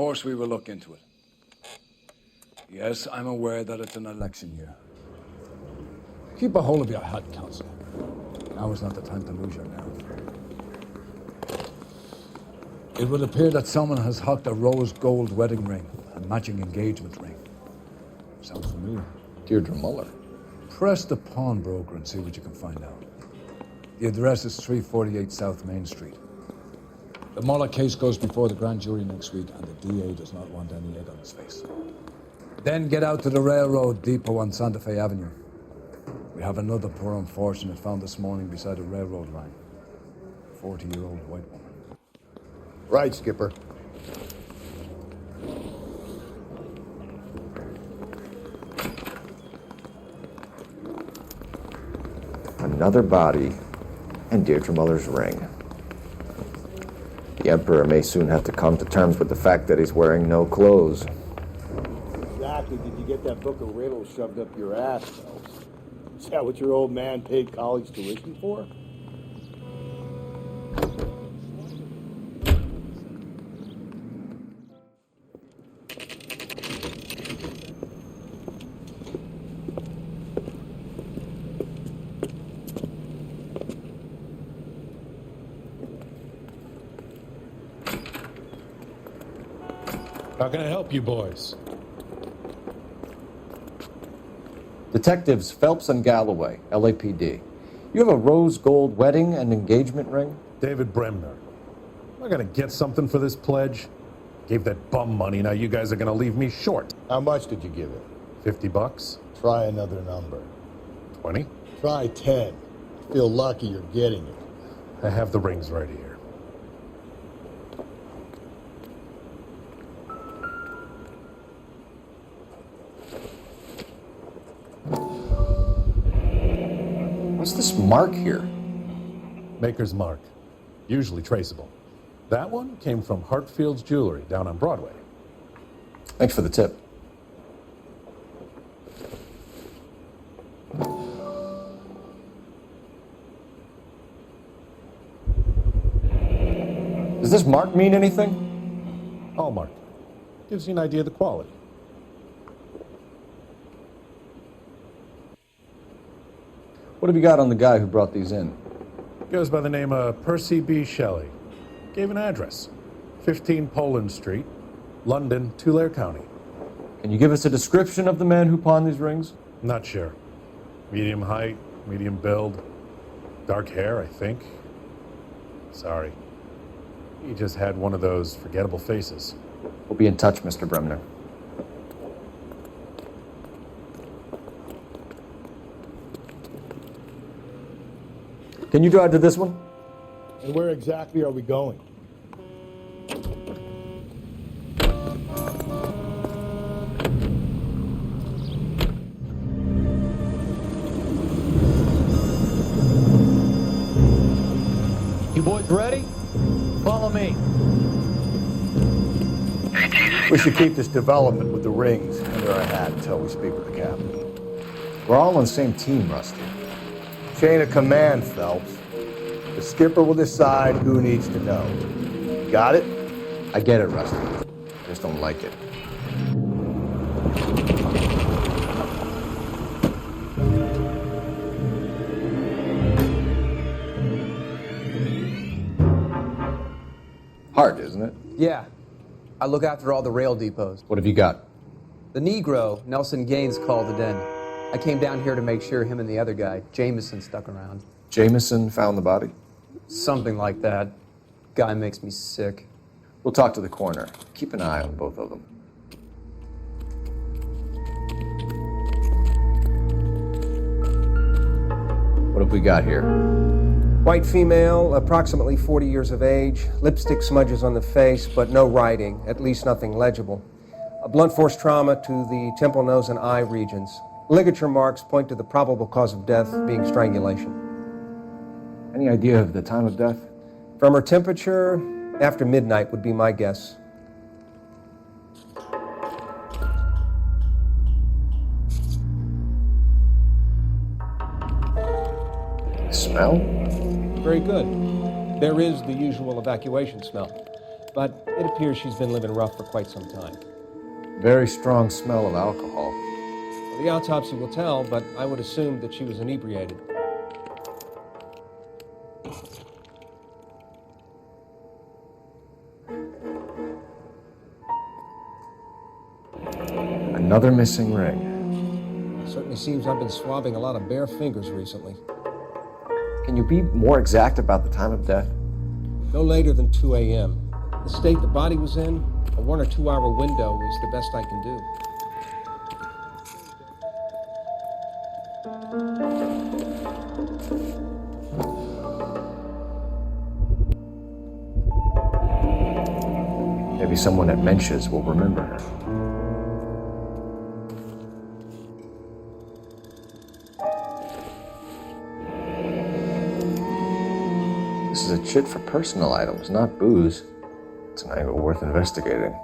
course we will look into it. Yes, I'm aware that it's an election year. Keep a hold of your hat, Counselor. Now is not the time to lose your nerve. It would appear that someone has hocked a rose gold wedding ring and matching engagement ring. Sounds familiar. Deirdre Muller. Press the pawnbroker and see what you can find out. The address is 348 South Main Street. The Muller case goes before the grand jury next week, and the DA does not want any egg on his face. Then get out to the railroad depot on Santa Fe Avenue. We have another poor unfortunate found this morning beside a railroad line. A 40-year-old white woman. Right, Skipper. Another body and Deirdre Muller's ring. The Emperor may soon have to come to terms with the fact that he's wearing no clothes. Exactly. Did you get that book of riddles shoved up your ass, Phelps? Is that what your old man paid college tuition for? How can I help you boys? Detectives Phelps and Galloway, LAPD. You have a rose gold wedding and engagement ring? David Bremner. Am I gonna get something for this pledge? Gave that bum money, now you guys are gonna leave me short. How much did you give it? $50? Try another number. 20? Try 10. Feel lucky you're getting it. I have the rings right here. What's this mark here? Maker's mark. Usually traceable. That one came from Hartfield's Jewelry down on Broadway. Thanks for the tip. Does this mark mean anything? Hallmark. Gives you an idea of the quality. What have you got on the guy who brought these in? Goes by the name of Percy B. Shelley. Gave an address. 15 Poland Street, London, Tulare County. Can you give us a description of the man who pawned these rings? Not sure. Medium height, medium build, dark hair, I think. Sorry. He just had one of those forgettable faces. We'll be in touch, Mr. Bremner. Can you drive to this one? And where exactly are we going? You boys ready? Follow me. We should keep this development with the rings under our hat until we speak with the captain. We're all on the same team, Rusty. Chain of command, Phelps. The skipper will decide who needs to know. Got it? I get it, Rusty. I just don't like it. Hard, isn't it? Yeah. I look after all the rail depots. What have you got? The Negro, Nelson Gaines, called it in. I came down here to make sure him and the other guy, Jamison, stuck around. Jamison found the body? Something like that. Guy makes me sick. We'll talk to the coroner. Keep an eye on both of them. What have we got here? White female, approximately 40 years of age, lipstick smudges on the face, but no writing, at least nothing legible. A blunt force trauma to the temple, nose, and eye regions. Ligature marks point to the probable cause of death being strangulation. Any idea of the time of death? From her temperature, after midnight would be my guess. Smell? Very good. There is the usual evacuation smell. but it appears she's been living rough for quite some time. Very strong smell of alcohol. Well, the autopsy will tell, but I would assume that she was inebriated. Another missing ring. Certainly seems I've been swabbing a lot of bare fingers recently. Can you be more exact about the time of death? No later than 2 a.m. The state the body was in, a 1 or 2 hour window is the best I can do. Maybe someone at Mensch's will remember her. This is a chit for personal items, not booze. It's an angle worth investigating.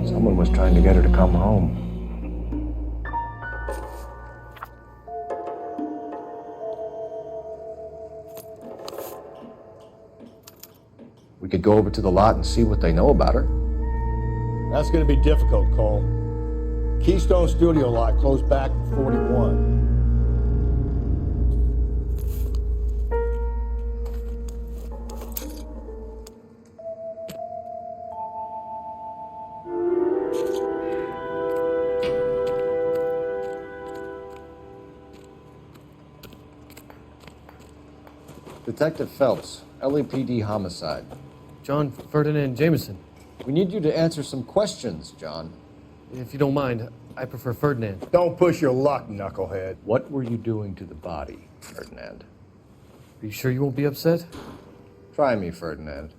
Someone was trying to get her to come home. We could go over to the lot and see what they know about her. That's going to be difficult, Cole. Keystone Studio lot closed back in 41. Detective Phelps, LAPD homicide. John Ferdinand Jamison. We need you to answer some questions, John. If you don't mind, I prefer Ferdinand. Don't push your luck, knucklehead. What were you doing to the body, Ferdinand? Are you sure you won't be upset? Try me, Ferdinand.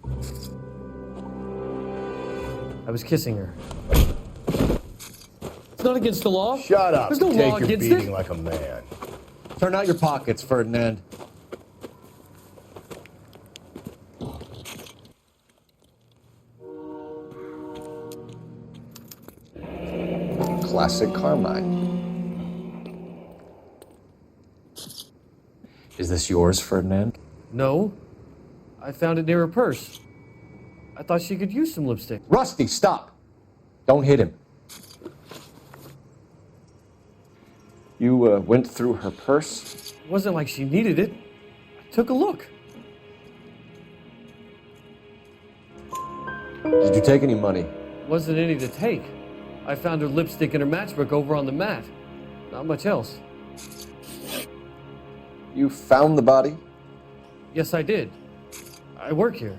I was kissing her. It's not against the law. Shut up. There's no Take law your against beating it. like a man. Turn out your pockets, Ferdinand. Classic Carmine. Is this yours, Ferdinand? No. I found it near her purse. I thought she could use some lipstick. Rusty, stop! Don't hit him. You went through her purse? It wasn't like she needed it. I took a look. Did you take any money? Wasn't any to take. I found her lipstick and her matchbook over on the mat. Not much else. You found the body? Yes, I did. I work here.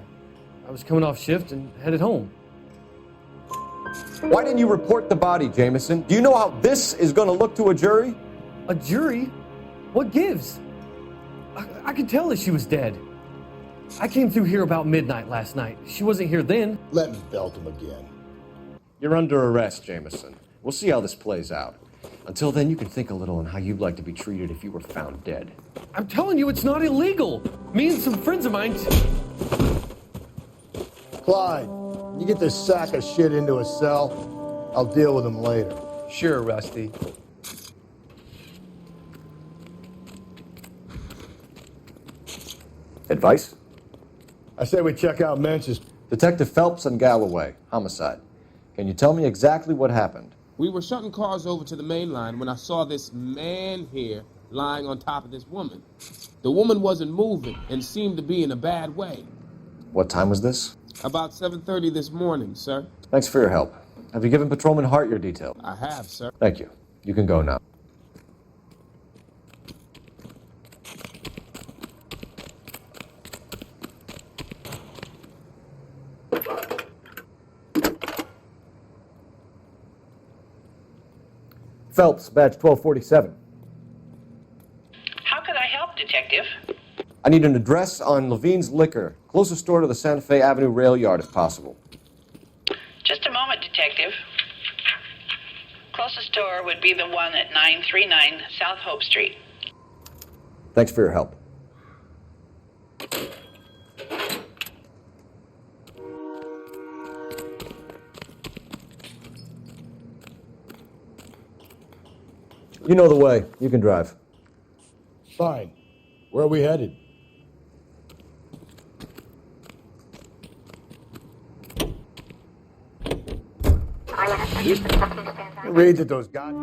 I was coming off shift and headed home. Why didn't you report the body, Jamison? Do you know how this is going to look to a jury? A jury? What gives? I could tell that she was dead. I came through here about midnight last night. She wasn't here then. Let me belt him again. You're under arrest, Jamison. We'll see how this plays out. Until then, you can think a little on how you'd like to be treated if you were found dead. I'm telling you, it's not illegal. Me and some friends of mine... Clyde, you get this sack of shit into a cell. I'll deal with him later. Sure, Rusty. Advice? I say we check out Mensch's. Detective Phelps and Galloway, homicide. Can you tell me exactly what happened? We were shutting cars over to the main line when I saw this man here lying on top of this woman. The woman wasn't moving and seemed to be in a bad way. What time was this? About 7:30 this morning, sir. Thanks for your help. Have you given Patrolman Hart your detail? I have, sir. Thank you. You can go now. Phelps, badge 1247. How could I help, Detective? I need an address on Levine's Liquor, closest store to the Santa Fe Avenue rail yard if possible. Just a moment, Detective. Closest store would be the one at 939 South Hope Street. Thanks for your help. You know the way. You can drive. Fine. Where are we headed? Read that those guys.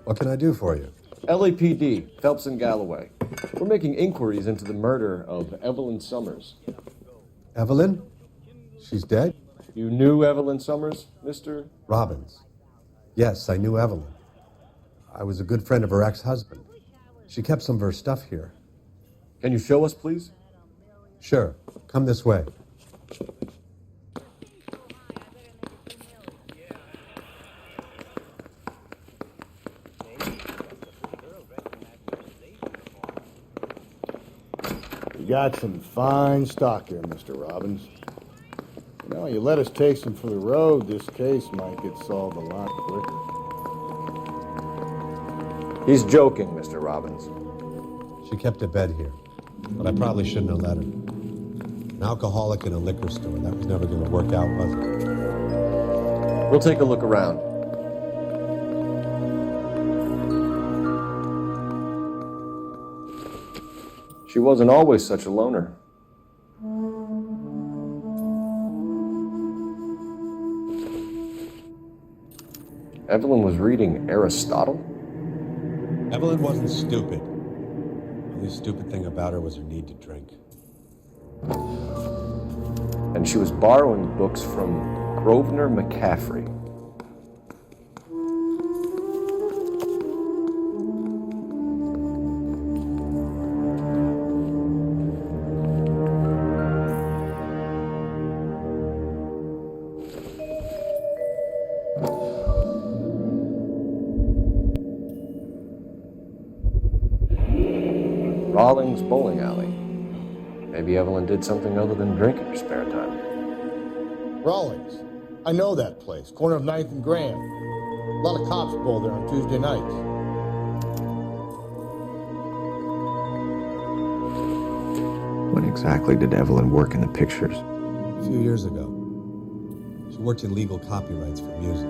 What can I do for you? LAPD, Phelps and Galloway. We're making inquiries into the murder of Evelyn Summers. Evelyn? She's dead? You knew Evelyn Summers, Mr. Robbins. Yes, I knew Evelyn. I was a good friend of her ex-husband. She kept some of her stuff here. Can you show us, please? Sure. Come this way. You got some fine stock here, Mr. Robbins. You know, you let us take some for the road, this case might get solved a lot quicker. He's joking, Mr. Robbins. She kept a bed here, but I probably shouldn't have let her. An alcoholic in a liquor store. That was never going to work out, was it? We'll take a look around. She wasn't always such a loner. Evelyn was reading Aristotle? Evelyn wasn't stupid. The only stupid thing about her was her need to drink. And she was borrowing books from Grosvenor McCaffrey. Rawlings Bowling Alley. Maybe Evelyn did something other than drink in her spare time. Rawlings. I know that place. Corner of 9th and Grand. A lot of cops bowl there on Tuesday nights. When exactly did Evelyn work in the pictures? A few years ago. She worked in legal copyrights for music.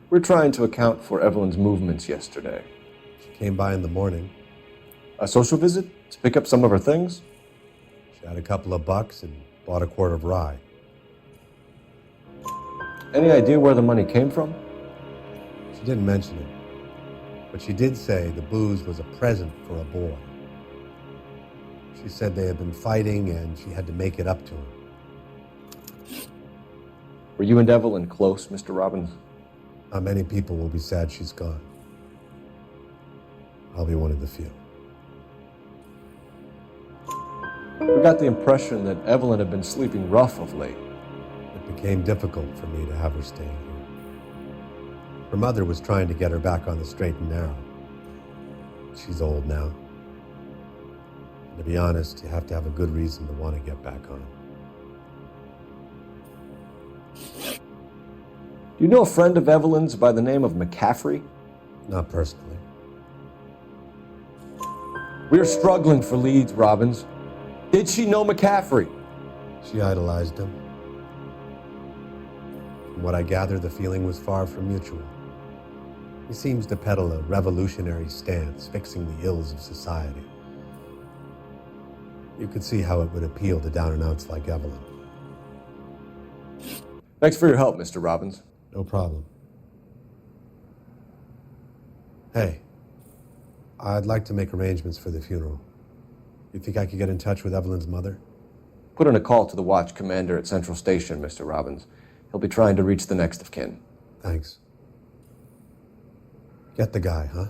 We're trying to account for Evelyn's movements yesterday. She came by in the morning. A social visit to pick up some of her things? She had a couple of bucks and bought a quart of rye. Any idea where the money came from? She didn't mention it, but she did say the booze was a present for a boy. She said they had been fighting and she had to make it up to him. Were you and Evelyn close, Mr. Robbins? Not many people will be sad she's gone. I'll be one of the few. We got the impression that Evelyn had been sleeping rough of late. It became difficult for me to have her staying here. Her mother was trying to get her back on the straight and narrow. She's old now. And to be honest, you have to have a good reason to want to get back on. Do you know a friend of Evelyn's by the name of McCaffrey? Not personally. We're struggling for leads, Robbins. Did she know McCaffrey? She idolized him. From what I gather, the feeling was far from mutual. He seems to peddle a revolutionary stance, fixing the ills of society. You could see how it would appeal to down-and-outs like Evelyn. Thanks for your help, Mr. Robbins. No problem. Hey, I'd like to make arrangements for the funeral. You think I could get in touch with Evelyn's mother? Put in a call to the watch commander at Central Station, Mr. Robbins. He'll be trying to reach the next of kin. Thanks. Get the guy, huh?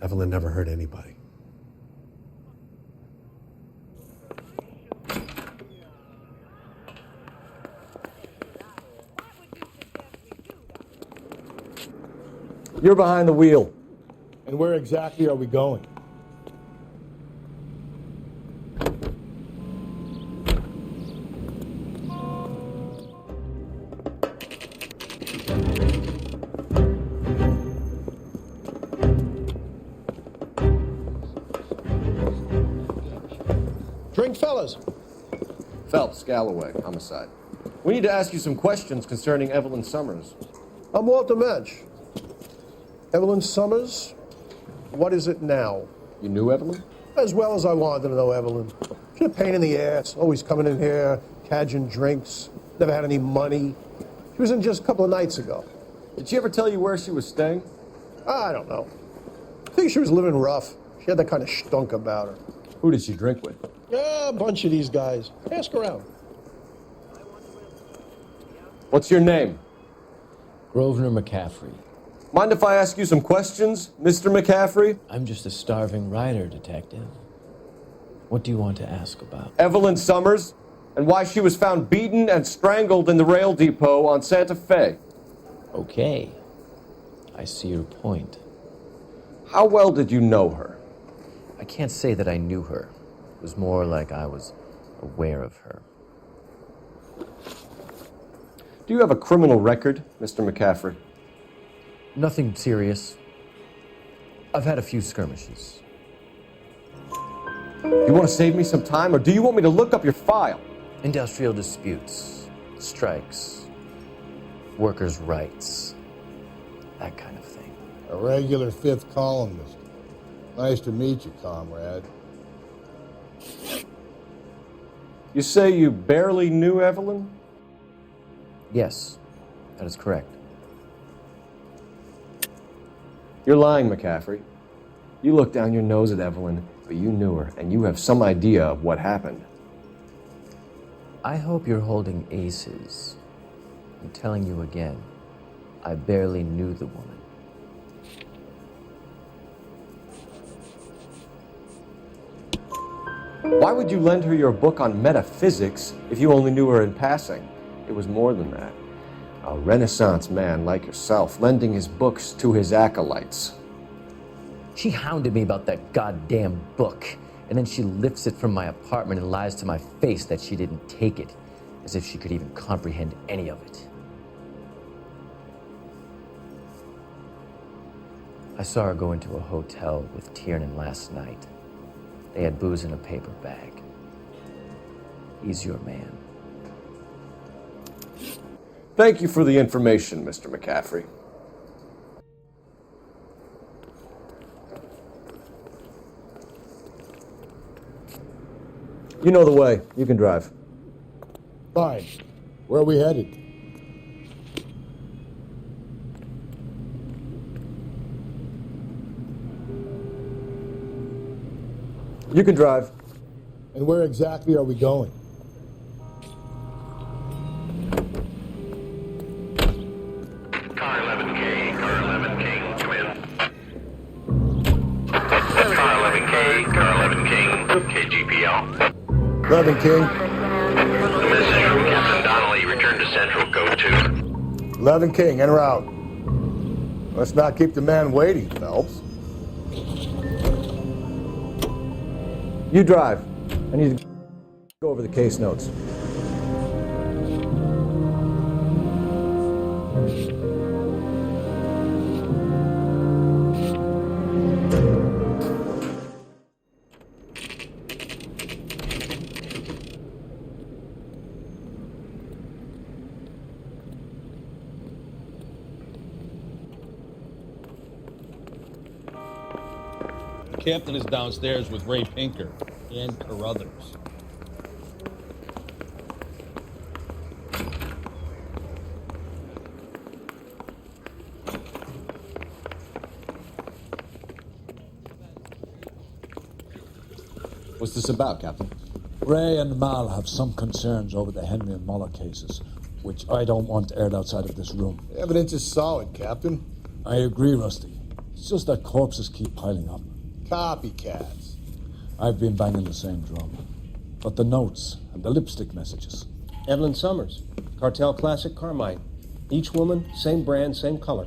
Evelyn never hurt anybody. You're behind the wheel. And where exactly are we going? Drink, fellas. Phelps, Galloway, homicide. We need to ask you some questions concerning Evelyn Summers. I'm Walter Mensch. Evelyn Summers, what is it now? You knew Evelyn? As well as I wanted to know Evelyn. She's a pain in the ass, always coming in here, cadging drinks, never had any money. She was in just a couple of nights ago. Did she ever tell you where she was staying? I don't know. I think she was living rough. She had that kind of stunk about her. Who did she drink with? Yeah, a bunch of these guys. Ask around. What's your name? Grosvenor McCaffrey. Mind if I ask you some questions, Mr. McCaffrey? I'm just a starving writer, Detective. What do you want to ask about? Evelyn Summers, and why she was found beaten and strangled in the rail depot on Santa Fe. Okay. I see your point. How well did you know her? I can't say that I knew her. It was more like I was aware of her. Do you have a criminal record, Mr. McCaffrey? Nothing serious. I've had a few skirmishes. You want to save me some time, or do you want me to look up your file? Industrial disputes, strikes, workers' rights, that kind of thing. A regular fifth columnist. Nice to meet you, comrade. You say you barely knew Evelyn? Yes, that is correct. You're lying, McCaffrey. You looked down your nose at Evelyn, but you knew her, and you have some idea of what happened. I hope you're holding aces. I'm telling you again, I barely knew the woman. Why would you lend her your book on metaphysics if you only knew her in passing? It was more than that. A Renaissance man like yourself, lending his books to his acolytes. She hounded me about that goddamn book, and then she lifts it from my apartment and lies to my face that she didn't take it, as if she could even comprehend any of it. I saw her go into a hotel with Tiernan last night. They had booze in a paper bag. He's your man. Thank you for the information, Mr. McCaffrey. You know the way. You can drive. Fine. Where are we headed? You can drive. And where exactly are we going? Car 11K, come in. Car 11K, KGPL. 11 King. Message from Captain Donnelly, return to Central, code 2. 11 King, en route. Let's not keep the man waiting, Phelps. You drive. I need to go over the case notes. The captain is downstairs with Ray Pinker and Carruthers. What's this about, Captain? Ray and Mal have some concerns over the Henry and Muller cases, which I don't want aired outside of this room. The evidence is solid, Captain. I agree, Rusty. It's just that corpses keep piling up. Copycats. I've been banging the same drum. But the notes and the lipstick messages. Evelyn Summers, Cartel Classic Carmine. Each woman, same brand, same color.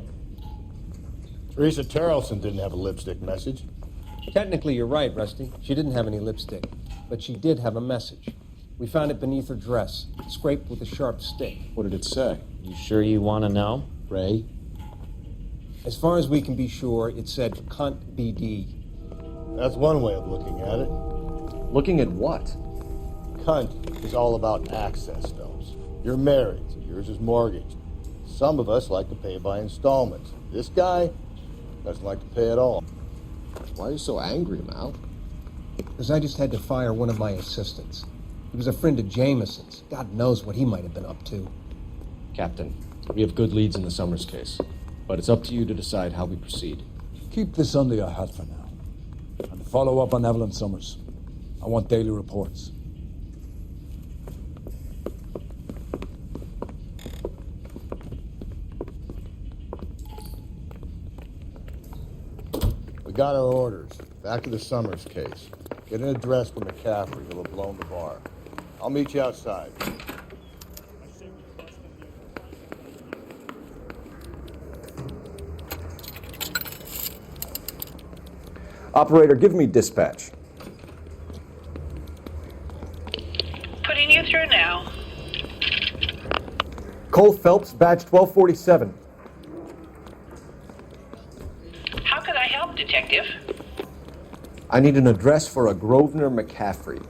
Teresa Terrelson didn't have a lipstick message. Technically, you're right, Rusty. She didn't have any lipstick, but she did have a message. We found it beneath her dress, scraped with a sharp stick. What did it say? You sure you want to know? Ray? As far as we can be sure, it said cunt BD. That's one way of looking at it. Looking at what? Cunt is all about access, Phelps. You're married, so yours is mortgaged. Some of us like to pay by installments. This guy doesn't like to pay at all. Why are you so angry, Mal? Because I just had to fire one of my assistants. He was a friend of Jamison's. God knows what he might have been up to. Captain, we have good leads in the Summers case, but it's up to you to decide how we proceed. Keep this under your hat for now. And follow up on Evelyn Summers. I want daily reports. We got our orders. Back to the Summers case. Get an address for McCaffrey. He'll have blown the bar. I'll meet you outside. Operator, give me dispatch. Putting you through now. Cole Phelps, badge 1247. How could I help, Detective? I need an address for a Grosvenor McCaffrey.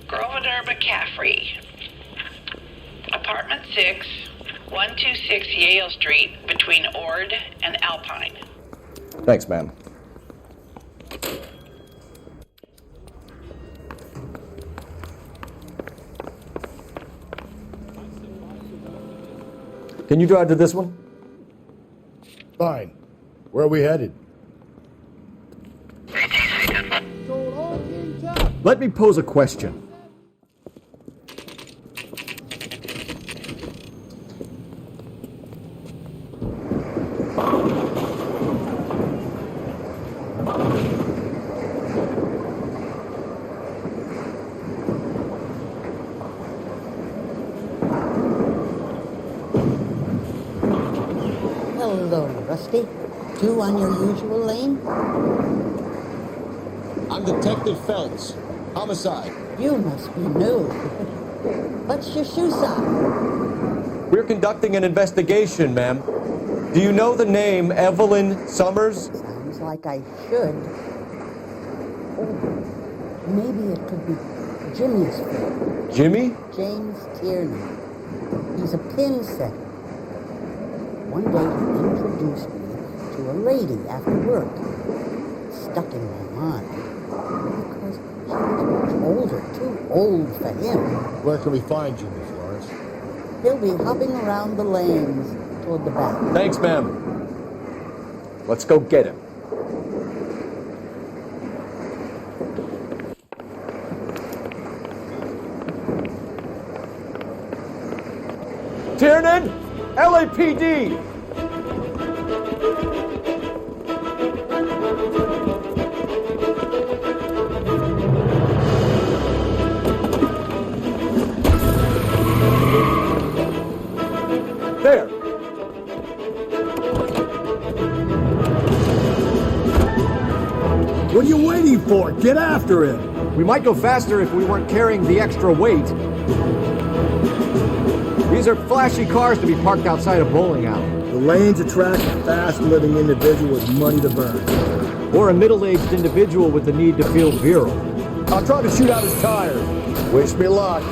Grosvenor McCaffrey. Apartment 6, 126 Yale Street, between Ord and Alpine. Thanks, ma'am. Can you drive to this one? Fine. Where are we headed? Let me pose a question. Hello, Rusty. Two on your usual lane? I'm Detective Phelps. Homicide. You must be new. What's your shoe size? We're conducting an investigation, ma'am. Do you know the name Evelyn Summers? Sounds like I should. Oh, maybe it could be Jimmy's friend. Jimmy? James Tiernan. He's a pin setter. One day he introduced me to a lady after work. It stuck in my mind. Because she was much older, too old for him. Where can we find Jimmy, Florence? He'll be hopping around the lanes toward the back. Thanks, ma'am. Let's go get him. Tiernan! LAPD! There! What are you waiting for? Get after him! We might go faster if we weren't carrying the extra weight. These are flashy cars to be parked outside a bowling alley. The lanes attract a fast-living individual with money to burn. Or a middle-aged individual with the need to feel virile. I'll try to shoot out his tires. Wish me luck.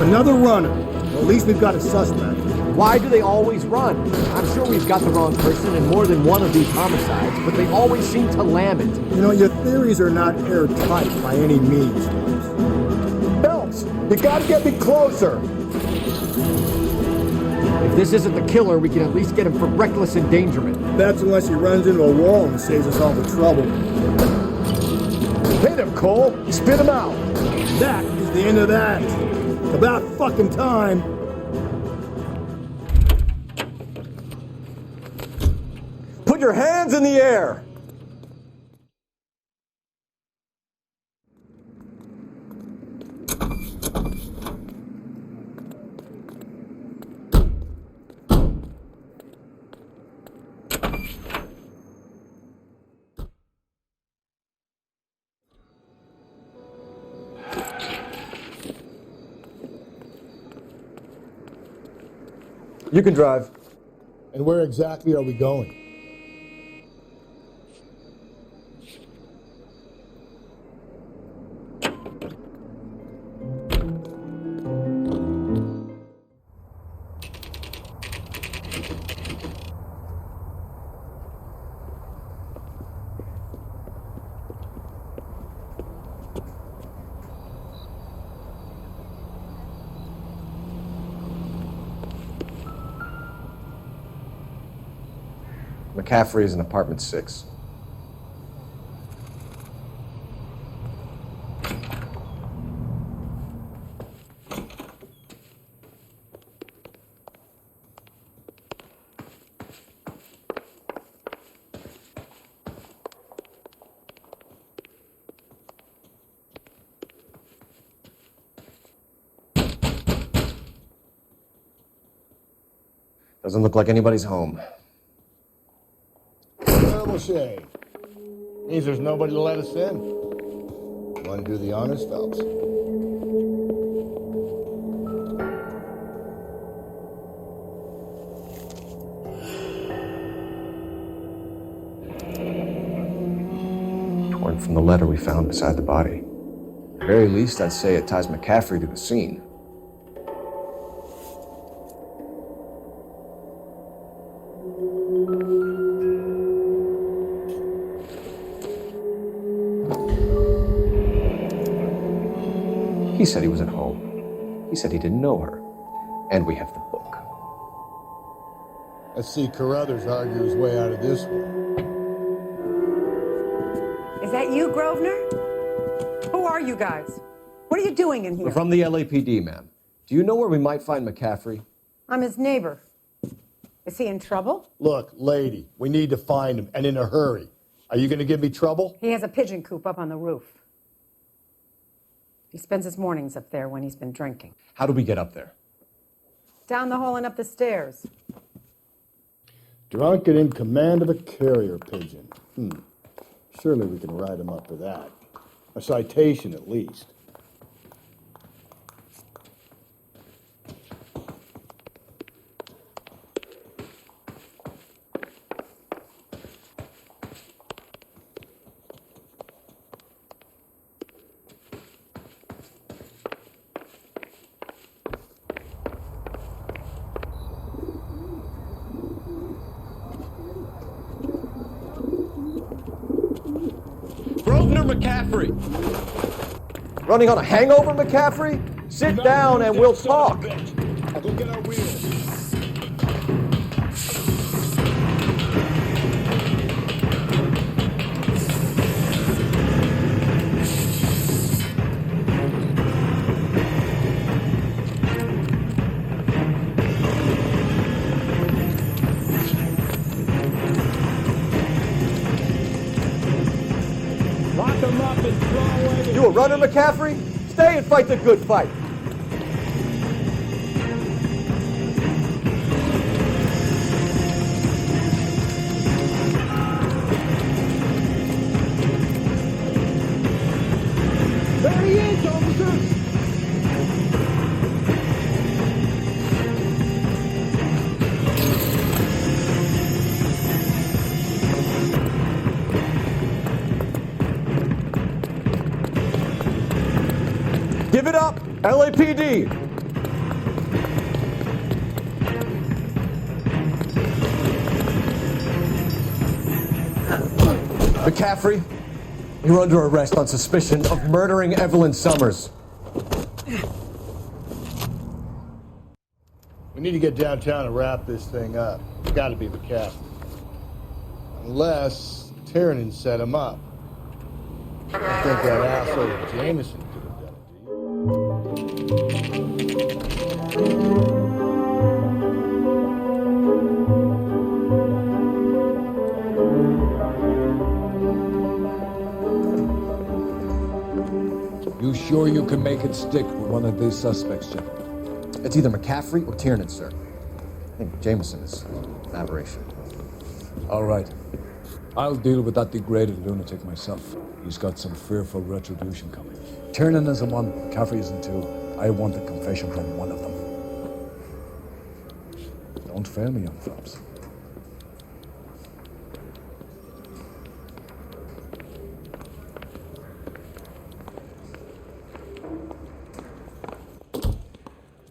Another runner. Well, at least we've got a suspect. Why do they always run? I'm sure we've got the wrong person in more than one of these homicides, but they always seem to lam it. You know, your theories are not airtight by any means. Phelps, you gotta get me closer. If this isn't the killer, we can at least get him for reckless endangerment. That's unless he runs into a wall and saves us all the trouble. Hit him, Cole. Spit him out. That is the end of that. About fucking time. Put your hands in the air! You can drive. And where exactly are we going? McCaffrey is in apartment 6. Doesn't look like anybody's home. Terrible shame. Means there's nobody to let us in. Want to do the honors, Phelps? Torn from the letter we found beside the body. At the very least, I'd say it ties McCaffrey to the scene. He said he was at home. He said he didn't know her. And we have the book. Let's see Carruthers argue his way out of this one. Is that you, Grosvenor? Who are you guys? What are you doing in here? We're from the LAPD, ma'am. Do you know where we might find McCaffrey? I'm his neighbor. Is he in trouble? Look, lady, we need to find him, and in a hurry. Are you going to give me trouble? He has a pigeon coop up on the roof. He spends his mornings up there when he's been drinking. How do we get up there? Down the hall and up the stairs. Drunk and in command of a carrier pigeon. Surely we can write him up for that. A citation, at least. McCaffrey! Running on a hangover, McCaffrey? Sit down and we'll talk. I'll go get our wheels. You a runner, McCaffrey? Stay and fight the good fight. There he is, officer! Give it up, LAPD! McCaffrey, you're under arrest on suspicion of murdering Evelyn Summers. We need to get downtown and wrap this thing up. It's got to be McCaffrey. Unless Tiernan set him up. I think that asshole Jamison could have done it. sure you can make it stick with one of these suspects, Jeff? It's either McCaffrey or Tiernan, sir. I think Jamison is an aberration. All right. I'll deal with that degraded lunatic myself. He's got some fearful retribution coming. Tiernan isn't one, McCaffrey isn't two. I want a confession from one of them. Don't fail me, young fellows.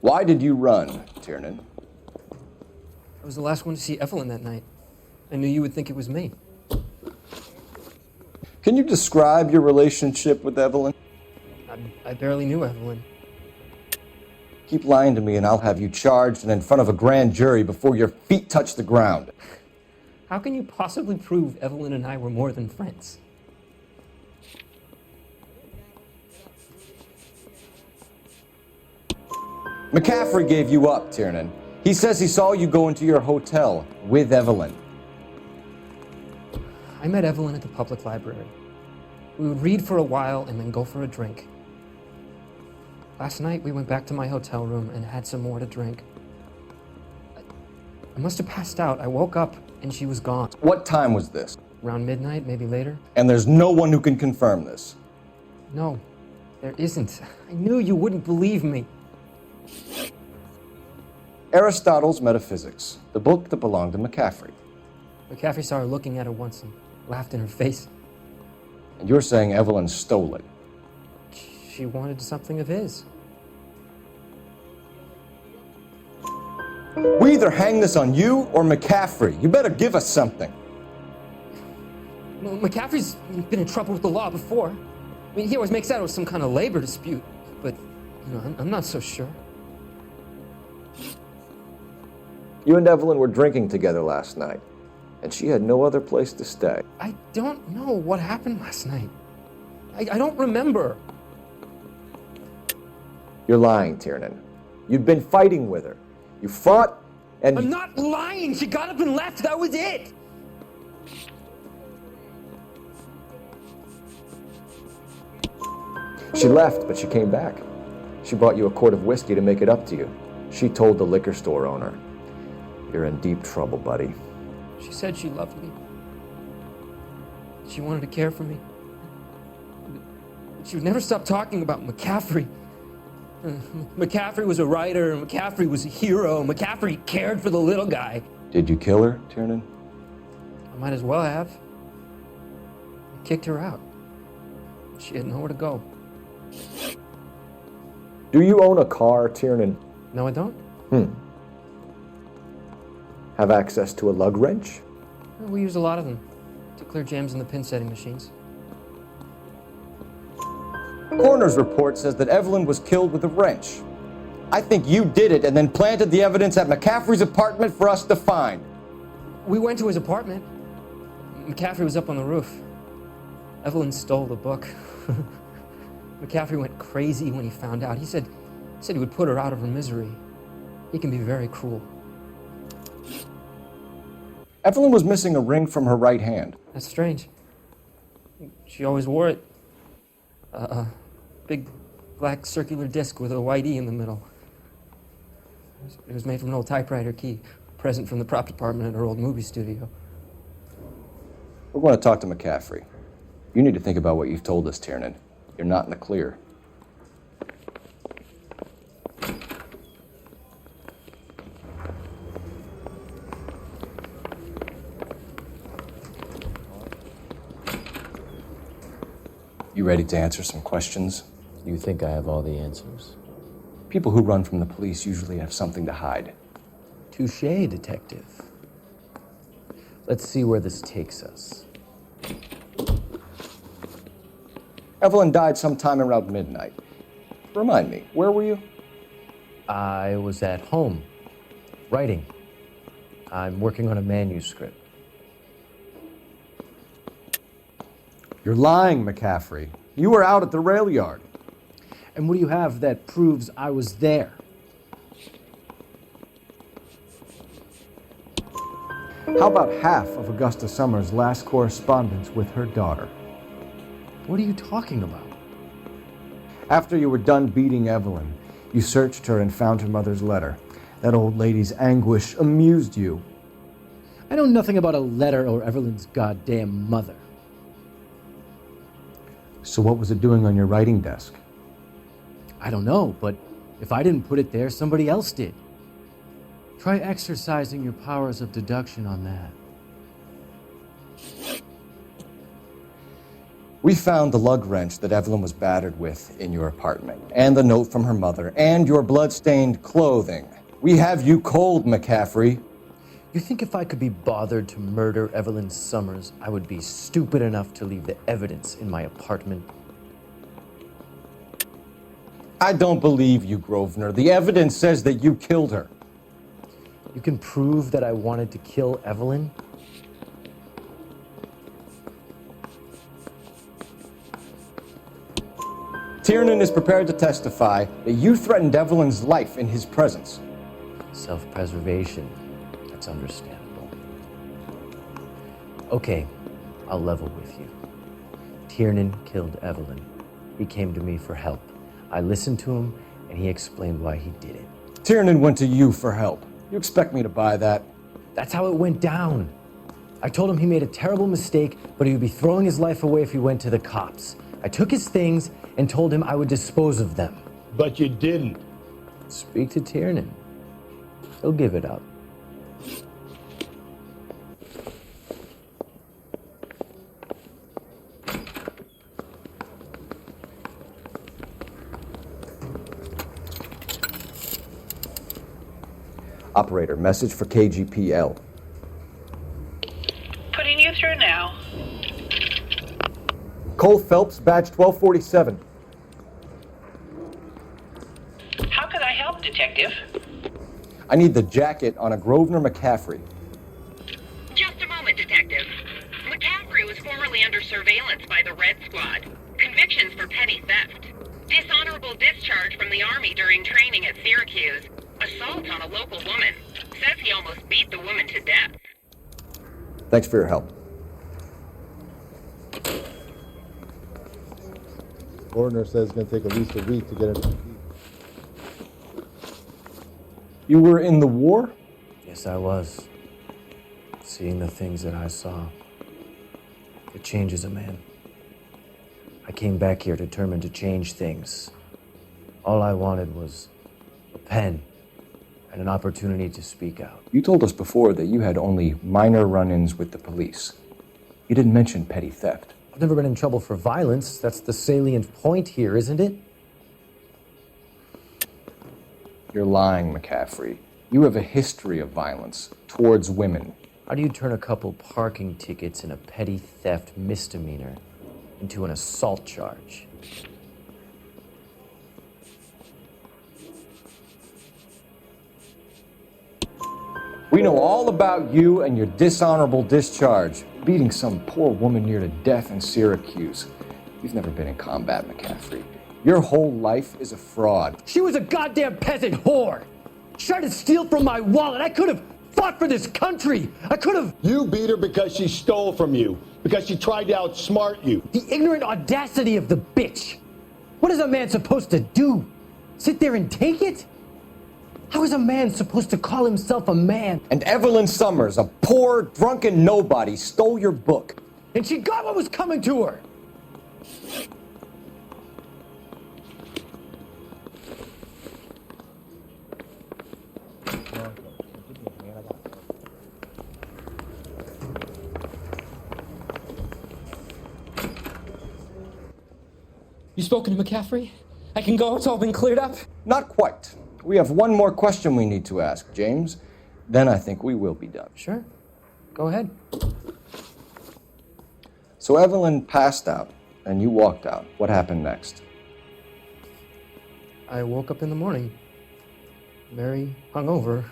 Why did you run, Tiernan? I was the last one to see Evelyn that night. I knew you would think it was me. Can you describe your relationship with Evelyn? I barely knew Evelyn. Keep lying to me and I'll have you charged and in front of a grand jury before your feet touch the ground. How can you possibly prove Evelyn and I were more than friends? McCaffrey gave you up, Tiernan. He says he saw you go into your hotel with Evelyn. I met Evelyn at the public library. We would read for a while and then go for a drink. Last night, we went back to my hotel room and had some more to drink. I must have passed out. I woke up and she was gone. What time was this? Around midnight, maybe later. And there's no one who can confirm this? No, there isn't. I knew you wouldn't believe me. Aristotle's Metaphysics, the book that belonged to McCaffrey. McCaffrey saw her looking at her once and laughed in her face. And you're saying Evelyn stole it? She wanted something of his. We either hang this on you or McCaffrey. You better give us something. Well, McCaffrey's been in trouble with the law before. I mean, he always makes out it was some kind of labor dispute, but, you know, I'm not so sure. You and Evelyn were drinking together last night, and she had no other place to stay. I don't know what happened last night. I don't remember. You're lying, Tiernan. You'd been fighting with her. You fought, and... I'm not lying! She got up and left, that was it! She left, but she came back. She brought you a quart of whiskey to make it up to you. She told the liquor store owner. You're in deep trouble, buddy. She said she loved me. She wanted to care for me. She would never stop talking about McCaffrey. McCaffrey was a writer, McCaffrey was a hero, McCaffrey cared for the little guy. Did you kill her, Tiernan? I might as well have. I kicked her out. She had nowhere to go. Do you own a car, Tiernan? No, I don't. Have access to a lug wrench? We use a lot of them to clear jams in the pin setting machines. Coroner's report says that Evelyn was killed with a wrench. I think you did it and then planted the evidence at McCaffrey's apartment for us to find. We went to his apartment. McCaffrey was up on the roof. Evelyn stole the book. McCaffrey went crazy when he found out. He said he would put her out of her misery. He can be very cruel. Evelyn was missing a ring from her right hand. That's strange. She always wore it. Big black circular disc with a white E in the middle. It was made from an old typewriter key, a present from the prop department at her old movie studio. We're going to talk to McCaffrey. You need to think about what you've told us, Tiernan. You're not in the clear. You ready to answer some questions? You think I have all the answers? People who run from the police usually have something to hide. Touché, detective. Let's see where this takes us. Evelyn died sometime around midnight. Remind me, where were you? I was at home, writing. I'm working on a manuscript. You're lying, McCaffrey. You were out at the rail yard. And what do you have that proves I was there? How about half of Augusta Summers' last correspondence with her daughter? What are you talking about? After you were done beating Evelyn, you searched her and found her mother's letter. That old lady's anguish amused you. I know nothing about a letter or Evelyn's goddamn mother. So what was it doing on your writing desk? I don't know, but if I didn't put it there, somebody else did. Try exercising your powers of deduction on that. We found the lug wrench that Evelyn was battered with in your apartment, and the note from her mother, and your blood-stained clothing. We have you cold, McCaffrey. You think if I could be bothered to murder Evelyn Summers, I would be stupid enough to leave the evidence in my apartment? I don't believe you, Grosvenor. The evidence says that you killed her. You can prove that I wanted to kill Evelyn? Tiernan is prepared to testify that you threatened Evelyn's life in his presence. Self-preservation. That's understandable. Okay, I'll level with you. Tiernan killed Evelyn. He came to me for help. I listened to him, and he explained why he did it. Tiernan went to you for help. You expect me to buy that? That's how it went down. I told him he made a terrible mistake, but he would be throwing his life away if he went to the cops. I took his things and told him I would dispose of them. But you didn't. Speak to Tiernan. He'll give it up. Operator, message for KGPL. Putting you through now. Cole Phelps, badge 1247. How could I help, Detective? I need the jacket on a Grosvenor McCaffrey. Just a moment, Detective. McCaffrey was formerly under surveillance by the Red Squad. Convictions for petty theft. Dishonorable discharge from the Army during training at Syracuse. Assault on a local woman. Says he almost beat the woman to death. Thanks for your help. Coroner says it's going to take at least a week to get it. You were in the war? Yes, I was. Seeing the things that I saw, it changes a man. I came back here determined to change things. All I wanted was a pen and an opportunity to speak out. You told us before that you had only minor run-ins with the police. You didn't mention petty theft. I've never been in trouble for violence. That's the salient point here, isn't it? You're lying, McCaffrey. You have a history of violence towards women. How do you turn a couple parking tickets and a petty theft misdemeanor into an assault charge? We know all about you and your dishonorable discharge, beating some poor woman near to death in Syracuse. You've never been in combat, McCaffrey. Your whole life is a fraud. She was a goddamn peasant whore. She tried to steal from my wallet. I could have fought for this country. I could have. You beat her because she stole from you, because she tried to outsmart you. The ignorant audacity of the bitch. What is a man supposed to do? Sit there and take it? How is a man supposed to call himself a man? And Evelyn Summers, a poor, drunken nobody, stole your book. And she got what was coming to her. You spoken to McCaffrey? I can go? It's all been cleared up? Not quite. We have one more question we need to ask, James. Then I think we will be done. Sure. Go ahead. So Evelyn passed out, and you walked out. What happened next? I woke up in the morning. Very hungover.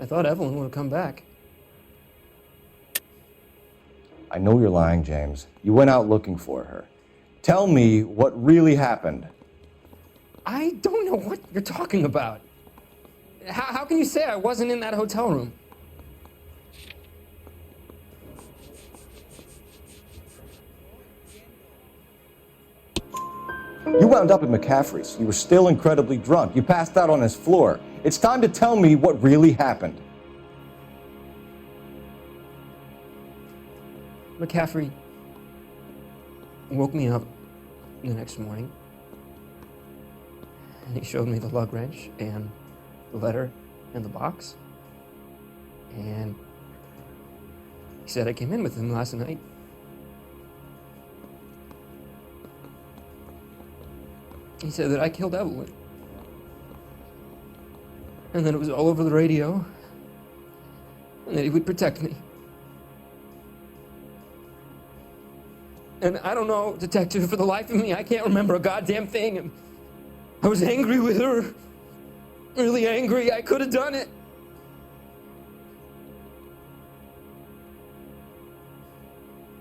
I thought Evelyn would have come back. I know you're lying, James. You went out looking for her. Tell me what really happened. I don't know what you're talking about. How can you say I wasn't in that hotel room? You wound up at McCaffrey's. You were still incredibly drunk. You passed out on his floor. It's time to tell me what really happened. McCaffrey woke me up the next morning, and he showed me the lug wrench and the letter in the box, and he said I came in with him last night. He said that I killed Evelyn, and that it was all over the radio, and that he would protect me. And I don't know, detective, for the life of me, I can't remember a goddamn thing. And I was angry with her. Really angry. I could have done it.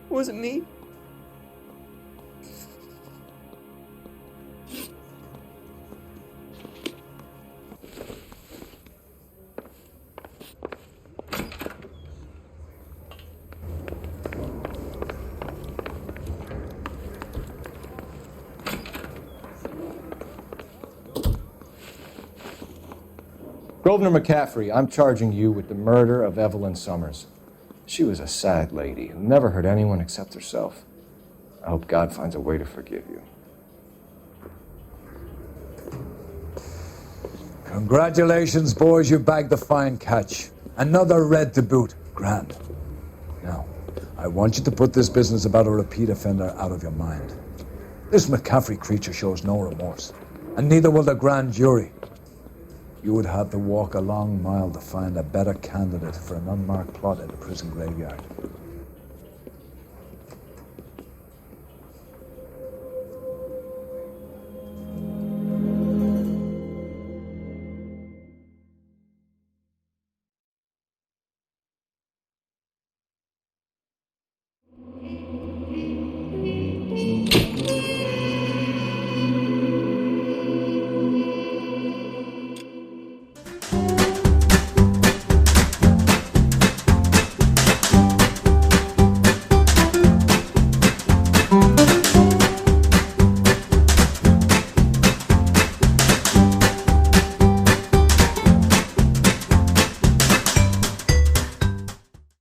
Was it me? Grosvenor McCaffrey, I'm charging you with the murder of Evelyn Summers. She was a sad lady who never hurt anyone except herself. I hope God finds a way to forgive you. Congratulations, boys, you bagged the fine catch. Another red to boot. Grand. Now, I want you to put this business about a repeat offender out of your mind. This McCaffrey creature shows no remorse, and neither will the grand jury. You would have to walk a long mile to find a better candidate for an unmarked plot at the prison graveyard.